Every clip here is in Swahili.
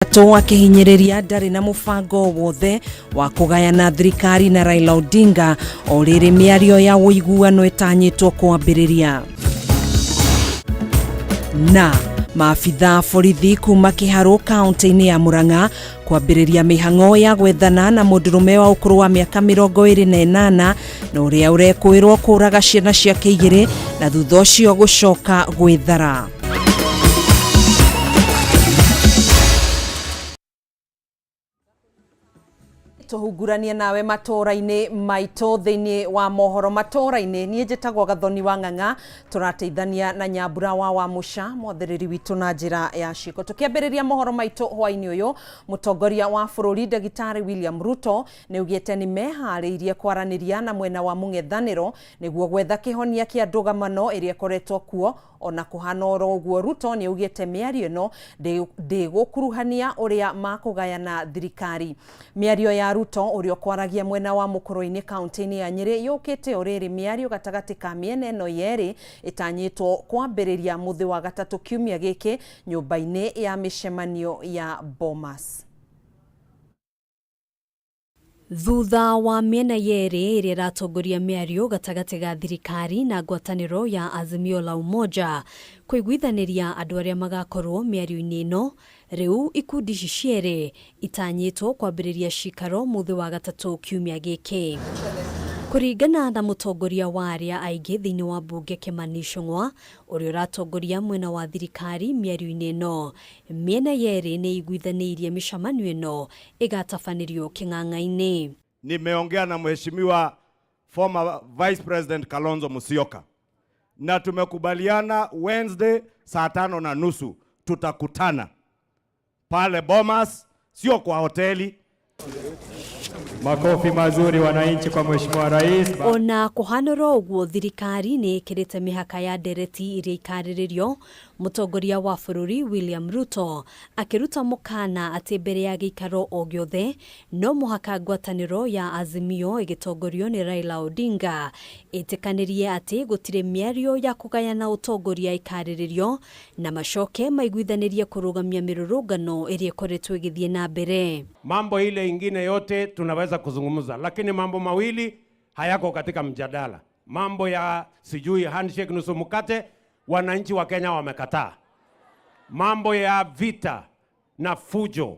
To akihinyiriria ndari na mubango wothe wa kugayana thirikari na Raila Odinga o riri miario ya uiguano itanyitwo kwambiriria. Na maafitha borithi kuma Kiharu kaunti-ini ya Murang'a kwambiriria mihang'o ya gwethana na mundurume wa ukuru wa miaka 28 na uria urekwirwo kuraga ciana ciake 2 na thutha ucio gucoka gwithara. Tuhugurania nawe Matuura-ini maito thiini wa mohoro Matuura-ini nie njitagwo Gathoni wa Ng'ang'a turateithania na Nyambura wa Musha mwathiriri witu na njira ya ciko. Tukiambiriria mohoro maito hwaini uyu mutongoria wa bururi Daktari William Ruto ni ugite ni mehariirie kwaraniria na mwena wa mung'ethaniro niguo gwetha kihonia kia ndugamano iria koretwo kuo ona kuhana uguo. Ruto ni ugite miario no ndigukuruhania uria makugayana thirikari. Miario ya Ruto urio kwaragia mwena wa Matuura-ini kaunti-ini ya Nyeri yukite uriri miario gatagati ka miena ino yeri itanyitwo kwambiriria muthi wa gatatu kiumia giki nyumba-ini ya mishemanio ya Bomas. Thutha wa miena yeri iria ratongoria miario gatagati ga thirikari na ngwataniro ya Azimio la Umoja kwiguithaniria andu aria magakorwo miario-ini ino, riu ikundi ciere itanyitwo kwambiriria cikaro muthi wa gatatu kiumia giki. Kuringana na mutongoria wa aria aingi thiini wa bunge Kimani Ichung'wa uria ratongoria mwena wa thirikari miario-ini ino, miena yeri ni iguithanirie mishamanio ino igatabanirio king'ang'a-ini. Nimeongea na mheshimiwa former Vice President Kalonzo Musyoka na tumekubaliana Wednesday saa 5:30 tutakutana pale Bomas, sio kwa hoteli. Makofi mazuri wananchi kwa mheshimiwa rais. Ona kuhanoro uguo thirikari ni ikirite mihaka ya ndereti iria ikariririo, mutongoria wa bururi William Ruto akiruta mukana ati mbere ya gikaro o giothe no muhaka ngwataniro ya Azimio igitongorio ni Raila Odinga itikanirie ati gutire miario ya kugayana utongoria ikariririo na macoke maiguithanirie kurugamia mirurungano iria ikoretwo igithie na mbere. Mambo ile ingine yote tunaweza kuzungumza, lakini mambo mawili hayako katika mjadala. Mambo ya sijui handshake nusu mkate, wananchi wa Kenya wamekataa. Mambo ya vita na fujo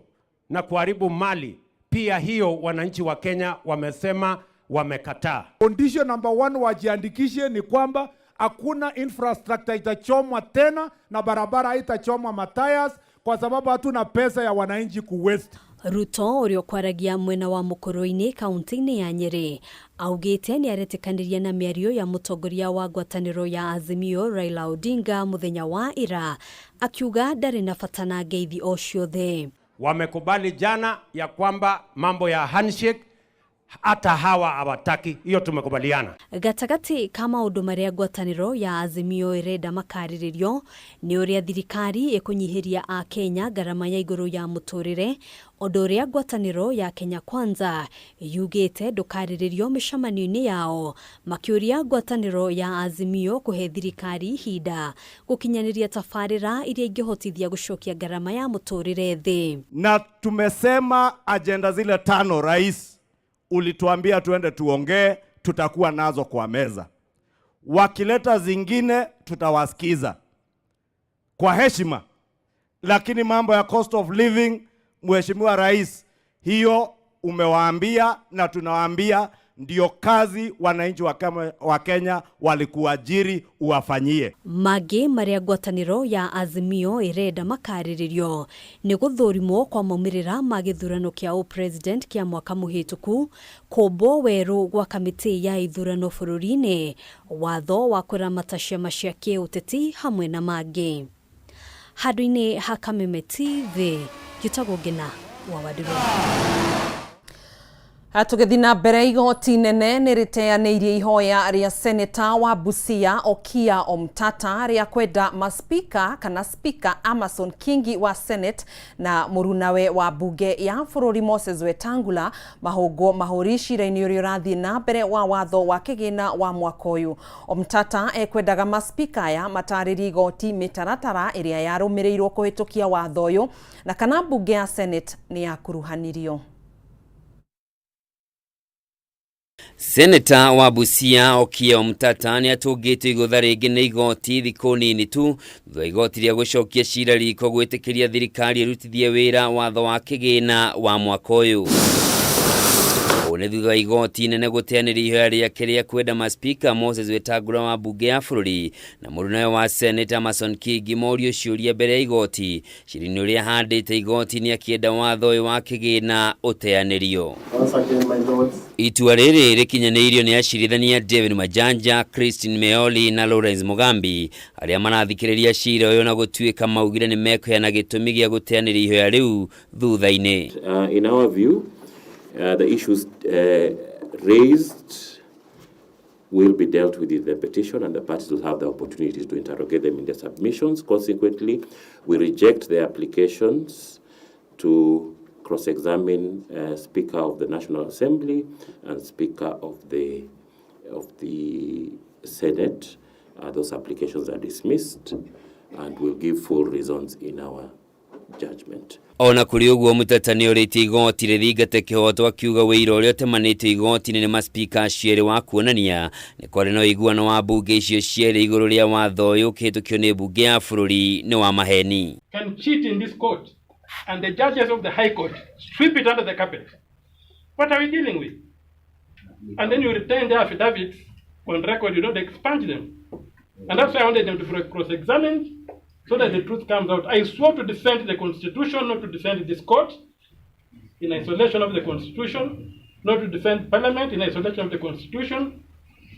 na kuharibu mali, pia hiyo wananchi wa Kenya wamesema wamekataa. Condition number 1 wajiandikishe ni kwamba hakuna infrastructure itachomwa tena na barabara haitachomwa matires kwa sababu hatuna pesa ya wananchi kuwaste. Ruto urio kwaragia mwena wa Matuura-ini kaunti-ini ya Nyeri augite ni aretikaniria na miario ya mutongoria wa ngwataniro ya Azimio Raila Odinga muthenya wa ira, akiuga ndari na fatana ngeithi o ciothe. Wamekubali jana ya kwamba mambo ya handshake hata hawa hawataki, hiyo tumekubaliana. Gatagati kama undu maria ngwataniro ya Azimio irenda makariririo ni uria thirikari ikunyihiria a Kenya garama ya iguru ya muturire, undu uria ngwataniro ya Kenya Kwanza yugite ndukariririo mishamanio-ini yao, makiuria ngwataniro ya Azimio kuhe thirikari hinda gukinyaniria tafarira iria ingihotithia gucokia garama ya muturire thi. Na tumesema agenda zile 5 rais ulituambia tuende tuongee, tutakuwa nazo kwa meza. Wakileta zingine tutawasikiza kwa heshima, lakini mambo ya cost of living, mheshimiwa rais, hiyo umewaambia na tunawaambia ndio kazi wananchi wa Kenya walikuajiri uwafanyie. Magi maria ngwataniro ya Azimio irenda makariririo ni guthurimwo kwa maumirira ma githurano kia president kia mwaka muhituku, kumbo weru gwa kamiti ya ithurano bururi-ini, watho wa kuramata ciama cia kiuteti hamwe na magi. Handu-ini ha Kameme TV, Gitagwo Ngina wa Wadiro. Tugithi na mbere, igoti nene nĩ rĩteanĩirie ihoya rĩa seneta wa Busia Okiya Omtata rĩa kwenda maspika kana speaker Amason Kingi wa Senate na mũrunawe wa bunge ya bũrũri Moses Wetangula mahũri cira-inĩ ũrĩa ũrathiĩ na mbere wa watho wa kĩgĩna wa mwaka ũyũ. Omtata ekwendaga maspika aya matarĩrie igoti mĩtaratara ĩrĩa yarũmĩrĩirwo kũhĩtũkia watho ũyũ na kana bunge ya Senate nĩ yakuruhanirio. Seneta wa Busia Okiya Omtata nĩ atũngĩtwo igũtha rĩngĩ nĩ igoti thikũ nini tu thutha igoti rĩa gũcokia cira riko gwĩtĩkĩria thirikari ĩrutithie wĩra watho wa kĩgĩna wa mwaka ũyũ. Nĩ thutha igoti nene gũteanĩria ihoya rĩake rĩa kwenda maspika Moses Wetangula wa bunge ya bũrũri na mũrunawe wa Senate Amason Kingi morio ciũria mbere ya igoti cira-inĩ ũrĩa handĩte igoti nĩ akĩenda watho ũyũ wa kĩgĩna ũteanĩrio. Itua rĩrĩ rĩkinyanĩirio nĩ acirithania David Majanja, Christine Meoli na Lawrence Mugambi arĩa marathikĩrĩria cira ũyũ na gũtuĩka maugire nĩ mekũheana gĩtũmi gĩa gũteanĩria ihoya rĩu thutha-inĩ. In our view, the issues raised will be dealt with in the petition, and the parties will have the opportunity to interrogate them in their submissions. Consequently, we reject the applications to cross-examine Speaker of the National Assembly and Speaker of the Senate. Those applications are dismissed, and we'll give full reasons in our judgment. Ona kuri ũguo mũtatani ũrĩtie igoti rĩthingate kĩhoto akiuga wĩira ũrĩa ũtemanĩtio igoti-inĩ nĩ maspika acio erĩ wa kuonania nĩ kwarĩ na ũiguano wa bunge icio cierĩ igũrũ rĩa watho ũyũ ũkĩhĩtũkio nĩ bunge ya bũrũri nĩ wa maheni. Can cheat in this court and the judges of the High Court sweep it under the carpet. What are we dealing with? And then you retain the affidavits on record, you don't expunge them. And that's why I wanted them to cross-examine so that the truth comes out. I swore to defend the Constitution, not to defend this court in isolation of the Constitution, not to defend Parliament in isolation of the Constitution.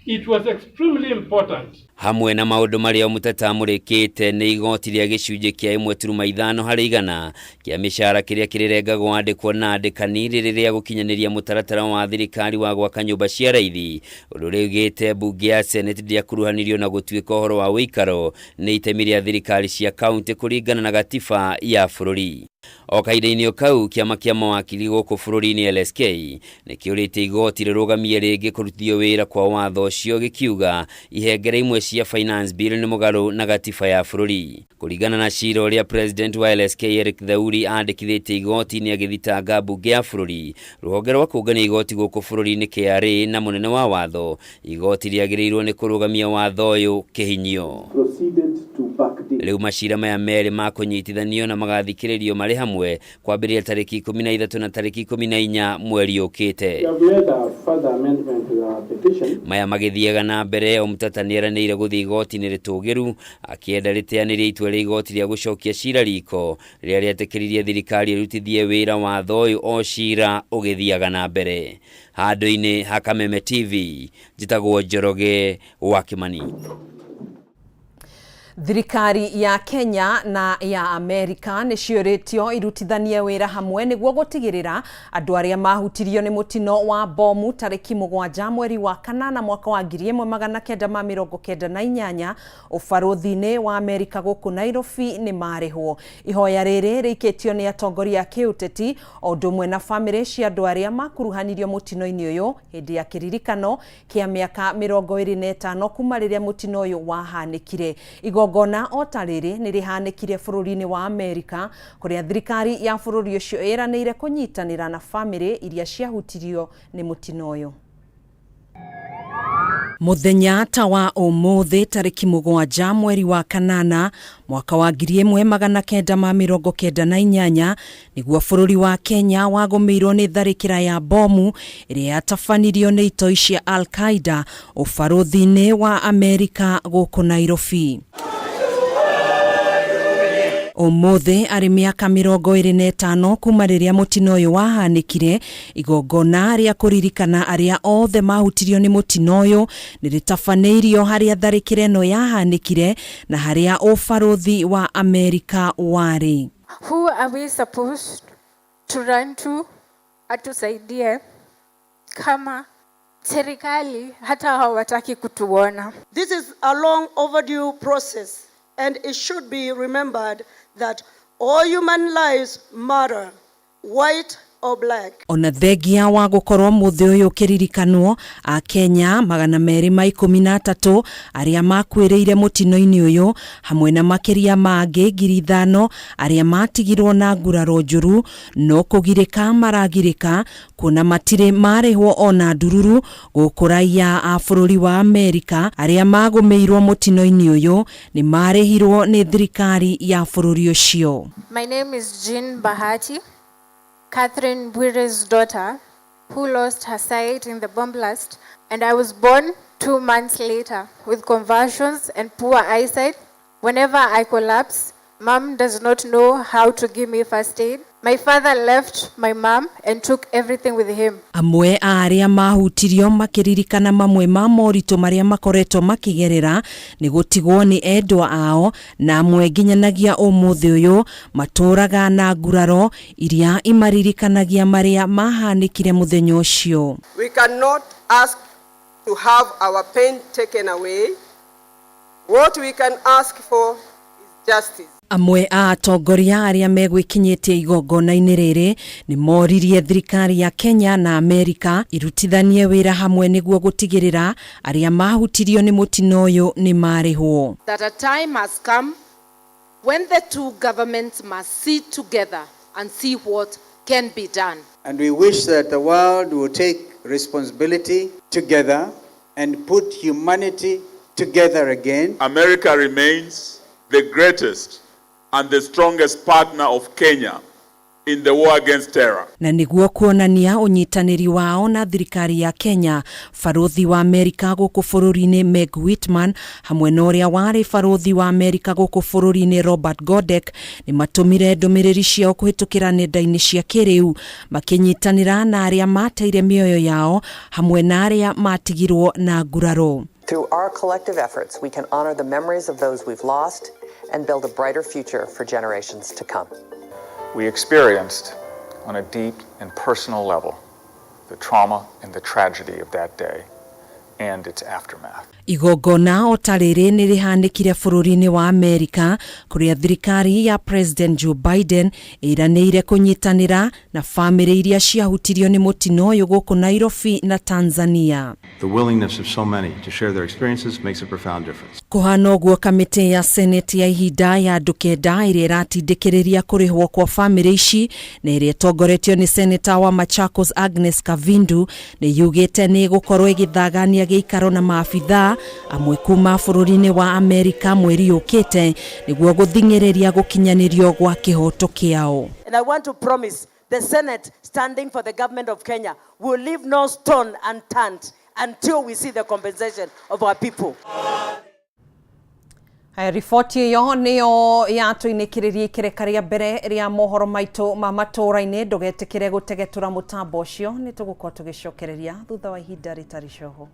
It was extremely important. Hamwe na maũndũ marĩa Omtata amũrĩkĩte nĩ igoti rĩa gĩcunjĩ kĩa 1.5 harĩ igana kĩa mĩcara kĩrĩa kĩrĩrengagwo andĩkwo na andĩkani rĩrĩa gũkinyanĩria mũtaratara wa thirikari wa gwaka nyũmba cia raithi ũndũ ũrĩugĩte bunge ya Senate ndĩakuruhanirio na gũtuĩka ũhoro wa wĩikaro nĩ itemi rĩa thirikari cia kaunti kũringana na gatiba ya bũrũri. O kahinda-inĩ kau kĩama kĩa mawakili gũkũ bũrũri-inĩ LSK nĩ kĩũrĩte igoti rĩrũgamie rĩngĩ kũrutithio wĩra kwa watho ũcio gĩkiuga ihengere imwe cia finance bill nĩ mũgarũ na gatiba ya bũrũri. Kũringana na cira ũrĩa president wa LSK Eric Thauri andĩkithĩtie igoti-inĩ agĩthitanga bunge ya bũrũri, rũhonge rwa kũũngania igoti gũkũ bũrũri-inĩ KRA na mũnene wa watho, igoti rĩagĩrĩirwo nĩ kũrũgamia watho ũyũ kĩhinyio. Rĩu macira maya merĩ ma kũnyitithanio na magathikĩrĩrio marĩ hamwe kwambĩrĩria tarĩki 13 na tarĩki 14 mweri ũkĩte. Maya magĩthiaga na mbere, Omtata nĩ eranĩire gũthiĩ igoti-inĩ rĩtũgĩru akĩenda rĩteanĩrie itua rĩa igoti rĩa gũcokia cira riko rĩrĩa rĩetĩkĩririe thirikari ĩrutithie wĩra watho ũyũ o cira ũgĩthiaga na mbere. Handũ-inĩ ha Kameme TV, njĩtagwo Njoroge wa Kĩmani. Thirikari ya Kenya na ya Amerika nĩ ciũrĩtio irutithanie wĩra hamwe nĩguo gũtigĩrĩra andũ arĩa mahutirio nĩ mũtino wa bomu tarĩki 7 mweri wa kanana mwaka wa 1998 ũbarũthi-inĩ wa Amerika gũkũ Nairobi nĩ marĩhwo. Ihoya rĩrĩ rĩikĩtio nĩ atongoria a kĩũteti o ũndũ ũmwe na bamĩrĩ cia andũ arĩa makuruhanirio mũtino-inĩ ũyũ hĩndĩ ya kĩririkano kĩa mĩaka 25 kuma rĩrĩa mũtino ũyũ wahanĩkire. Igongona o ta rĩrĩ nĩ rĩhanĩkire bũrũri-inĩ wa Amerika kũrĩa thirikari ya bũrũri ũcio ĩranĩire kũnyitanĩra na bamĩrĩ iria ciahutirio nĩ mũtino ũyũ. Mũthenya ta wa ũmũthĩ tarĩki 7 mweri wa kanana mwaka wa 1998 nĩguo bũrũri wa Kenya wagũmĩirwo nĩ tharĩkĩra ya bomu ĩrĩa yatabanirio nĩ itoi cia Al-Qaeda ũbarũthi-inĩ wa Amerika gũkũ Nairobi. Ũmũthĩ arĩ mĩaka 25 kuma rĩrĩa mũtino ũyũ wahanĩkire, igongona rĩa kũririkana arĩa othe mahutirio nĩ mũtino ũyũ nĩ rĩtabanĩirio harĩa tharĩkĩra ĩno yahanĩkire na harĩa ũbarũthi wa Amerika warĩ. Who are we supposed to run to atusaidie kama serikali hata hawataki kutuona. This is a long overdue process, and it should be remembered that all human lives matter, white or black. Ona thengia wa gukorwo muthi uyu kiririkanwo a Kenya 213 aria makwiriire mutino-ini uyu hamwe na makiria mangi 5,000 aria matigirwo na nguraro njuru no kugirika maragirika kuna matire marihwo ona ndururu gukuraia a bururi wa Amerika aria magumeirwo mutino-ini uyu ni marihirwo ni thirikari ya bururi ucio. My name is Jean Bahati, Catherine Bwire's daughter, who lost her sight in the bomb blast, and I was born 2 months later with convulsions and poor eyesight. Whenever I collapse, Mom does not know how to give me first aid. My father left my mom and took everything with him. Amwe aria mahutirio makiririkana mamwe ma moritũ maria makoretwo makigerera ni gutigwo ni endwa ao na amwe nginyanagia umuthi uyu matũraga na nguraro iria imaririkanagia maria mahanikire muthenya ucio. We cannot ask to have our pain taken away. What we can ask for is justice. Amwe a atongoria aria megwikinyitie igongona-ini riri ni moririe thirikari ya Kenya na Amerika irutithanie wira hamwe niguo gutigirira aria mahutirio ni mutino uyu ni marihwo. That a time has come when the two governments must sit together and see what can be done. And we wish that the world will take responsibility together and put humanity together again. America remains the greatest and the strongest partner of Kenya in the war against terror. Na niguo kuonania unyitaniri wao na thirikari ya Kenya, faruthi wa Amerika guku bururi-ini Meg Whitman hamwe na uria wari faruthi wa Amerika guku bururi-ini Robert Godek ni matumire ndumiriri ciao kuhitukira nenda-ini cia kiriu makinyitanira na aria mateire mioyo yao hamwe na aria matigirwo na nguraro. Through our collective efforts, we can honor the memories of those we've lost and build a brighter future for generations to come. We experienced, on a deep and personal level, the trauma and the tragedy of that day and its aftermath. Igongona otariri ni rihanikire bururi-ini wa Amerika kuria thirikari ya President Joe Biden iranire kunyitanira na family iria ciahutirio ni mutino uyu guku Nairobi na Tanzania. The willingness of so many to share their experiences makes a profound difference. Kuhana uguo kamiti ya Senate ya ihinda ya andu kenda iria iratindikiriria kurihwo kwa family ici na iria itongoretio ni Senator wa Machakos Agnes Kavindu ni yugite ni gukorwo igithagania giikaro na maabitha amwe kuma bururi-ini wa Amerika mweri ukite niguo guthingiriria gukinyanirio gwa kihoto kiao. And I want to promise the Senate standing for the government of Kenya will leave no stone unturned until we see the compensation of our people. Riboti iyo niyo yatuinikiririe kirekaria mbere ria mohoro maitu ma Matuura-ini ndugetikire gutegetura mutambo ucio ni tugukorwo tugicokereria thutha wa ihinda ritari coho.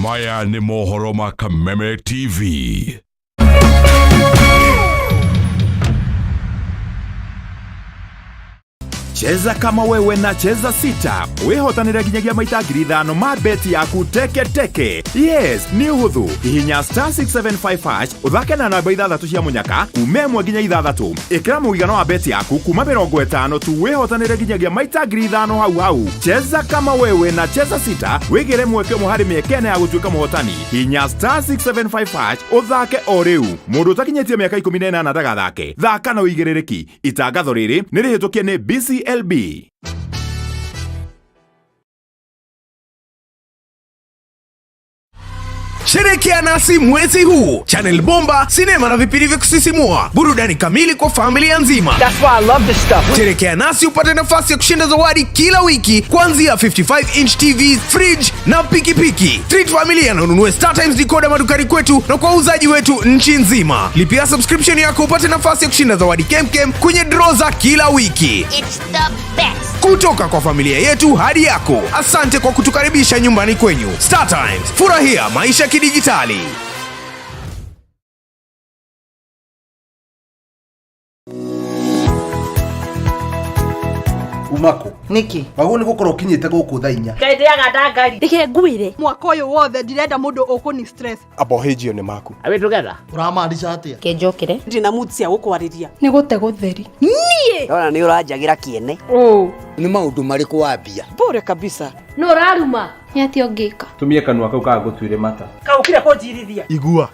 Maya ni mohoro ma Kameme TV. Cheza kama wewe na cheza sita. Wehotanira ginyagia maita 5,000 ma beti yaku teke teke. Yes, ni uhuthu. Hihinya *675# uthake na namba 6 cia munyaka kume 1 nginya 6. Ikira muigano wa beti yaku kuma 50 tu wehotanira ginyagia maita 5,000 hau. Cheza kama wewe na cheza sita. Wigire mweke muhari miekene ya gutuika muhotani. Hihinya *675# uthake o riu. Mundu utakinyetie miaka 18 ndagathake. Thaka na uigirereki. Itangatho riri ni rihitukie ni BCLB. Sherekea nasi mwezi huu. Channel bomba, sinema na vipindi vya kusisimua. Burudani kamili kwa familia nzima. That's why I love this stuff. Sherekea nasi upate nafasi ya kushinda zawadi kila wiki kuanzia 55-inch TV, fridge na pikipiki. Treat familia na ununue StarTimes decoder madukani kwetu na kwa wauzaji wetu nchi nzima. Lipia subscription yako upate nafasi ya kushinda zawadi kemkem kwenye draw za kila wiki. It's the best. Kutoka kwa familia yetu hadi yako. Asante kwa kutukaribisha nyumbani kwenyu. StarTimes, furahia maisha kidijitali. Mako. Niki. Wagu ni gukoro kinyite guku thainya. Kaide ya gadangari. Dike nguire. Mwaka uyu wothe ndirenda mundu ukuni stress. Abohejio ni Mako. Awe together. Uramaanisha atia? Kenjokire. Ndina mood cia gukwariria. Ni gute gutheri. Nie. Ona ni urajagira kiene. Ni maundu mariku wambia. Bure kabisa. No raruma. Ni ati ongika. Tumie kanua kau ka gutuire mata. Kaukire kunjirithia. Igua.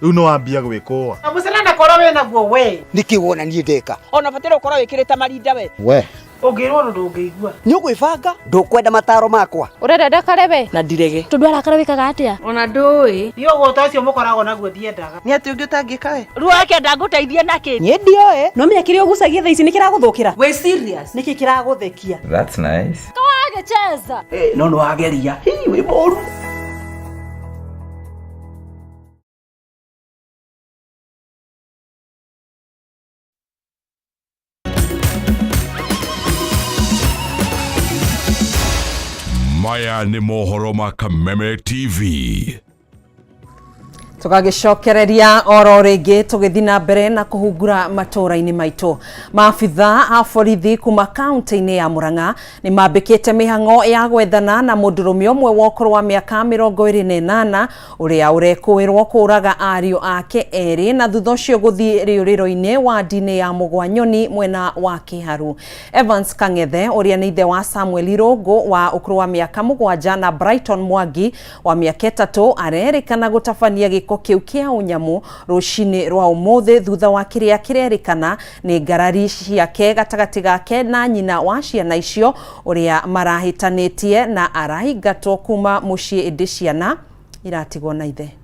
Riu no wambia gwikoa. Amuselanda kora we naguo we. Niki wona ni ndeka. Ona batira ukora wikirite marinda we. We. Ongirwo ndungigua. Ni ugwibanga ndukwenda mataro makwa. Urenda ndakarebe na ndirege. Tudwara karabikaga atia. Ona ndui. Ni ugo ucio mukoragwo naguo thiendaga. Ni ati ungi utangika we. Ruo yake ndaguteithie naki. Ni ndioe. No menya kiri ugucagia tha ici ni kiraguthukira. We serious? Niki kiraguthekia. That's nice. Kawage cheza. No no ageria. Hii we moru. Maya ni mohoro ma Kameme TV. Tugagicokereria oro ringi tugithi na mbere na kuhungura Matuura-ini maitu. Maabitha a borithi kuma kaunti-ini ya Murang'a ni mambikite mihango ya gwethana na mundurume umwe wa ukuru wa miaka 28 uria urekuirwo kuraga ariu ake eri na thutha ucio guthi riuriro-ini wa ndini ya Mugwanyoni mwena wa Kiharu. Evans Kang'ethe uria ni ithe wa Samuel Irungu wa ukuru wa miaka 7 na Brighton Mwangi wa miaka 3 arerikana gutabania giko kiu kia unyamu rushini rwa umuthi thutha wa kiria kirerikana ni ngarari ciake gatagati gake na nyina wa ciana icio uria marahitanitie na arahingatwo kuma mucii indi ciana iratigwo na ithe.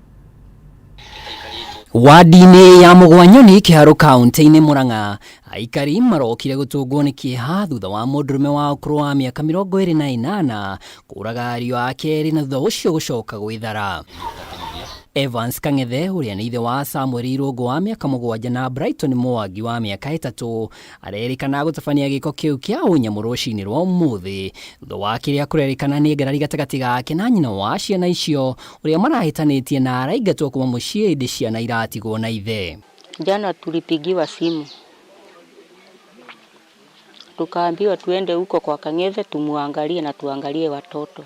Wadi-ini ya Mugwanyoni Kiharu kaunti-ini Murang'a aikari marokire gutungwo ni kieha thutha wa mundurume wa ukuru wa miaka 28 kuraga ariu ake eri na thutha ucio gucoka gwithara. Evans Kang'ethe uria ni ithe wa Samuel Irungu wa miaka 7 na Brighton Mwangi wa miaka 3 arerikana gutabania giko kiu kia unyamu rucini rwa umuthi thutha wa kiria kurerikana ni ngarari gatagati gake na nyina wa ciana icio uria marahitanitie na araingatwo kuma mucii indi ciana iratigwo na ithe. Jana tulipigiwa simu tukaambiwa tuende huko kwa Kang'ethe tumuangalie na tuangalie watoto.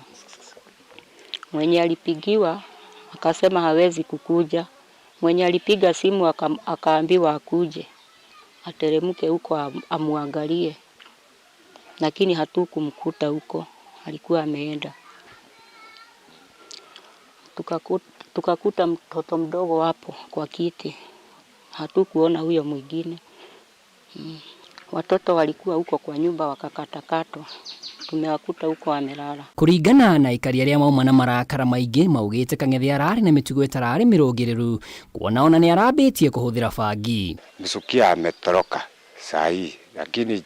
Mwenye alipigiwa akasema hawezi kukuja. Mwenye alipiga simu akaambiwa akuje ateremke huko amuangalie, lakini hatukumkuta huko, alikuwa ameenda. Tukakuta mtoto mdogo hapo kwa kiti, hatukuona huyo mwingine. Watoto walikuwa huko kwa nyumba wakakatakatwa, tumewakuta huko wamelala. Kuringana na ikari aria mauma na marakara maingi maugite Kang'ethe arari na mitugo itarari mirugiriru kuona ona ni arabitie kuhuthira bangi. Msukia ametoroka saa hii, lakini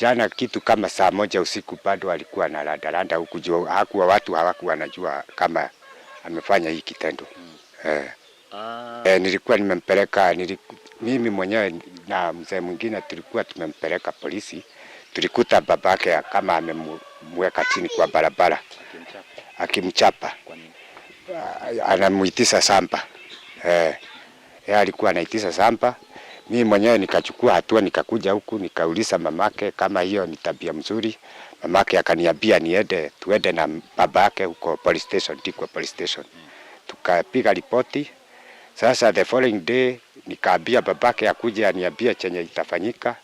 jana kitu kama saa 1 usiku bado alikuwa na randaranda huku juu, hakuwa watu hawakuwa wanajua kama amefanya hii kitendo. Nilikuwa nimempeleka mimi mwenyewe na mzee mwingine tulikuwa tumempeleka polisi. Tulikuta babake kama amemweka chini kwa barabara akimchapa, anamuitisha samba. Yeye alikuwa anaitisha samba. Mimi mwenyewe nikachukua hatua, nikakuja huku nikauliza mamake kama hiyo ni tabia mzuri. Mamake akaniambia tuende na babake huko police station, Tikwa police station. Tukapiga ripoti. Sasa the following day nikaambia babake akuje aniambie chenye itafanyika.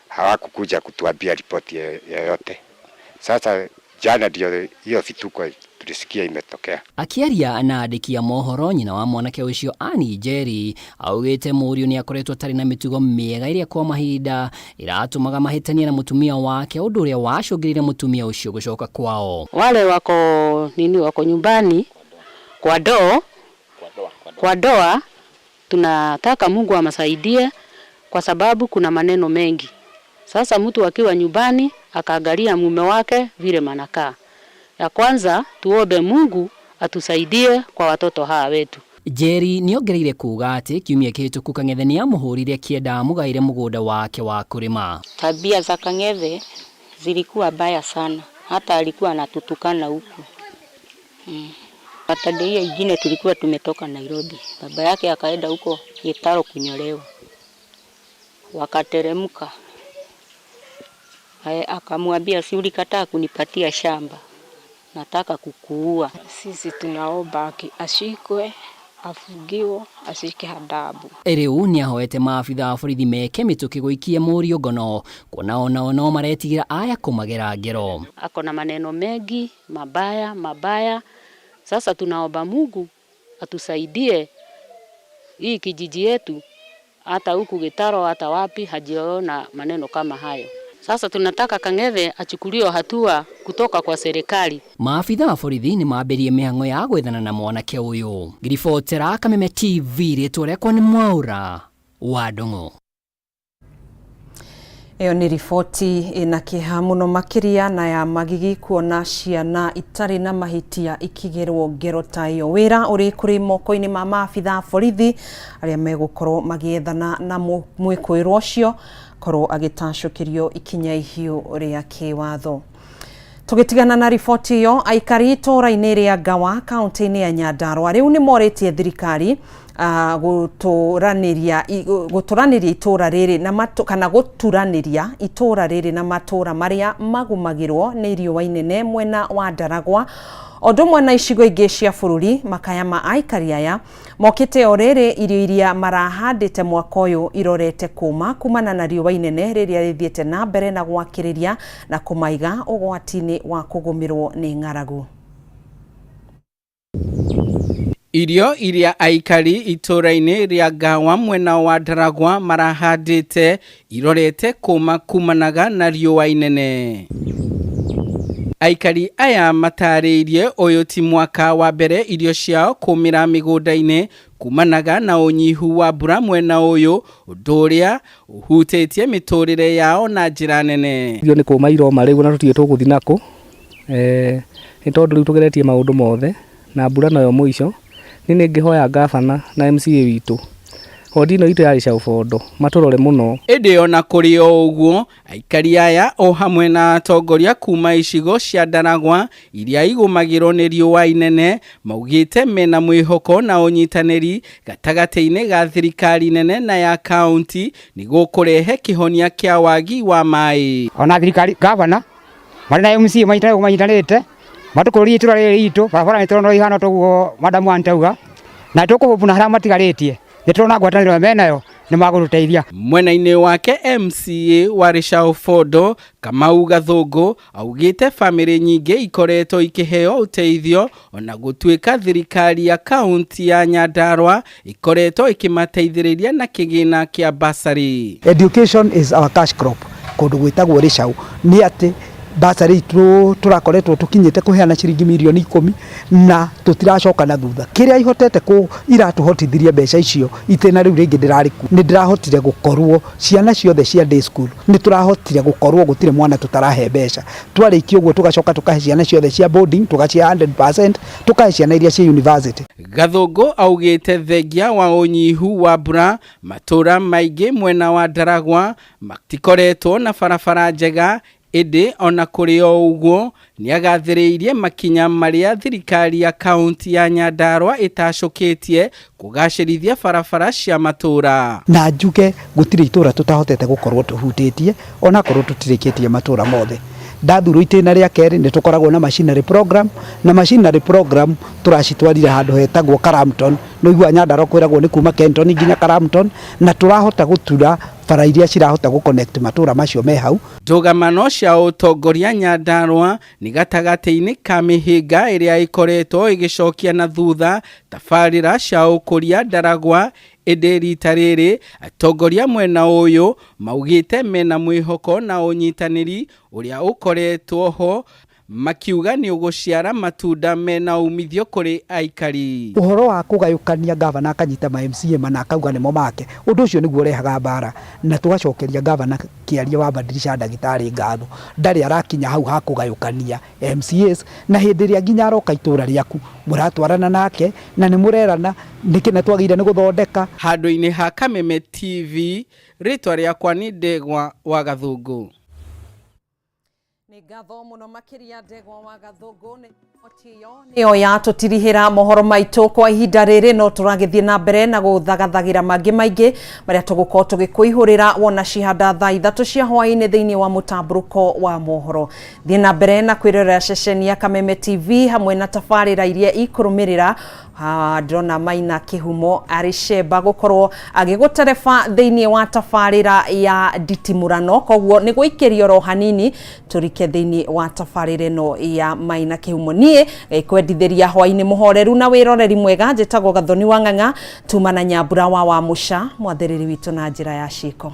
Hawakukuja kutuambia ripoti yoyote. Sasa jana ndio hiyo vituko tulisikia imetokea. Akiaria na andiki ya mohoro nyina wa mwanake ucio Ani Jerry augite muriu ni akoretwo tari na mitugo miega iria kwa mahinda iratumaga mahitania na mutumia wake undu uria wacungirire mutumia ucio gucoka kwao. Wale wako nyumbani kwa doa tunataka Mungu amasaidie kwa sababu kuna maneno mengi. Sasa mtu akiwa nyumbani akaangalia mume wake vile manakaa. Ya kwanza tuombe Mungu atusaidie kwa watoto hawa wetu. Jerry niongereire kuga ati kiumia kihituku Kang'ethe ni amuhurire kienda mugaire mugunda wake wa kurima. Tabia za Kang'ethe zilikuwa baya sana, hata alikuwa anatutukana huko. Hata ndio ingine tulikuwa tumetoka Nairobi, baba yake akaenda huko Gitaro kunyolewa, wakateremka Akamwambia si ulikataa kunipatia shamba, nataka kukuua. Sisi tunaomba ashikwe, afungiwe, ashike adabu. Riu ni ahoete maabitha a borithi meke mituki guikia Mũriũ ngono kuona ona no maretigira aya kumagera ngero. Ako na maneno mengi mabaya. Sasa tunaomba Mungu atusaidie hii kijiji yetu, hata huku Gitaro hata wapi hajiona maneno kama hayo. Sasa tunataka Kameme achukuliwe hatua kutoka kwa serikali. Maabitha a borithi ni maambirie mĩhang'o ya gwethana na mwanake uyu. Ngiribotera Kameme TV rĩtwa rĩakwa nĩ Mwaura wa Ndung'u. Eyo ni riboti ina kiha muno makiria na ya magigi kuona ciana itari na mahitia ikigerwo ngero ta iyo. Wira uri kuri moko-ini ma maabitha a borithi aria megukorwo magiethana na mwikuirwo ucio korwo agitacukirio ikinya ihiu ria kiwatho. Tugitigana na riboti iyo, aikari itura-ini ria Ngawa kaunti-ini ya Nyandarua riu ni moretie thirikari guturaniria itura riri na kana guturaniria itura riri na matura maria magumagirwo ni riũa inene mwena wa Ndaragwa. Ondo mwana icigo ingĩ cia bũrũri makaya ma aikari aya mokite orere irio iria marahandite mwaka ũyũ irorete kumana na riũa inene rĩrĩa rĩthiĩte na mbere na gwakĩrĩria na kumaiga ũgwati-inĩ wa kũgũmĩrwo nĩ ng'aragu. Irio iria aikari itura-ini ria Ngawa mwena wa Ndaragwa marahandite irorete kumanaga na riũa inene. Aikari aya matariirie uyu ti mwaka wa mbere irio ciao kumira migunda-ini kumanaga na unyihu wa mbura mwena uyu undu uria uhutetie miturire yao na njira nene. Irio ni kuma iroma riu na tutie tuguthi nako ni tondu riu tugeretie maundu mothe na mbura nayo muico ni ngihoya gavana na MCA witu Odino itu yari Shaufondo maturore muno. Ede ona kuri oguo aikari aya o hamwe na atongoria kuma icigo cia Ndaragwa iria igumagirwo ni riũa inene maugite mena mwihoko na unyitaneri gatagati-ini ga thirikari nene na ya county niguo kurehe kihonia kia wagi wa mai. Ona thirikari gavana marina MCA manyitanite matukurie itura riri itu barabara nitono ihana toguo madamu antauga na tukuhubuna haria matigaritie nitona gwataniro menayo ni maguruteithia. Mwena-ini wake MCA wa Shaufondo Kamau Gathungu augite family nyingi ikoretwo ikiheo uteithio ona gutuika thirikari ya county ya Nyandarua ikoretwo ikimateithiriria na kigina kia basari. Education is our cash crop. Kundu gwitagwo Rishau ni ati basari turakoretwo tukinyite kuheana ciringi milioni 10 na tutiracoka na thutha. Kiria ihotete ku iratuhotithirie mbeca icio itena riu ringi ndirariku ni ndirahotire gukorwo ciana ciothe cia day school ni turahotire gukorwo gutire mwana tutarahe mbeca twarikio uguo tugacoka tukahe ciana ciothe cia boarding tugacia 100% tukahe ciana iria cia university. Gathungu augite thengia wa unyihu wa mbura matura maingi mwena wa Ndaragwa matikoretwo na barabara njega. Ede ona kuri oguo ni agathiriirie makinya maria thirikari ya county ya Nyandarua itacoketie kugacirithia barabara cia matura. Na njuge gutire itura tutahotete gukorwo tuhutĩtie ona korwo tutirĩkĩtie matura mothe. Ndathuru itena ria keri ni tukoragwo na machinery program turacitwarire handu hetagwo Karamton no igwa Nyandarua kwiragwo ni kuma Kenton nginya Karamton na turahota gutura bara iria cirahota gu connect matura macio me hau. Ndugamano cia utongoria Nyandarua ni gatagati-ini ka mihinga iria ikoretwo igicokia na thutha tabarira cia ukuria Ndaragwa. Ede rita riri atongoria mwena uyu maugite mena mwihoko na unyitaniri uria ukoretwo ho makiuga ni uguciara matunda mena umithio kuri aikari. Uhoro wa kugayukania gavana akanyita ma MCA mana akauga nimo make undu ucio niguo rehaga bara na tugacokeria gavana kiaria wa Badirisha Ndagitari ngatho ndari arakinya hau ha kugayukania MCAs na hindi ria nginya aroka itura riaku muratwarana nake na ni murerana nikina twagire ni guthondeka. Handu-ini ha Kameme TV ritwa riakwa ni Ndegwa wa Gathungu. Nĩ ngatho mũno makĩria Ndegwa wa Gathũngũ nĩyo yatũtirihĩra mohoro maitũ kwa ihinda rĩrĩ, no tũragĩthiĩ na mbere na gũthagathagĩra mangĩ maingĩ marĩa tũgũkorwo tũgĩkũihũrĩra wona cihanda thaa 3 cia hwaĩ-inĩ thĩinĩ wa mũtambũrũko wa mohoro. Thiĩ na mbere na kwĩrorera ceceni ya Kameme TV hamwe na tabarĩra iria ikũrũmĩrĩra. Ndona Maina Kĩhumo arĩcemba gũkorwo agĩgũtereba thĩinĩ wa tabarĩra ya nditimũrano, koguo nĩ gũikĩrio ro hanini tũrike thĩinĩ wa tabarĩra ĩno ya Maina Kĩhumo. Niĩ kwendithĩria hwaĩ-inĩ mũhoreru na wĩroreri mwega, njĩtagwo Gathoni wa Ng'ang'a, tuma na Nyambura wa Mũca, mwathĩrĩri witũ na njĩra ya ciĩko.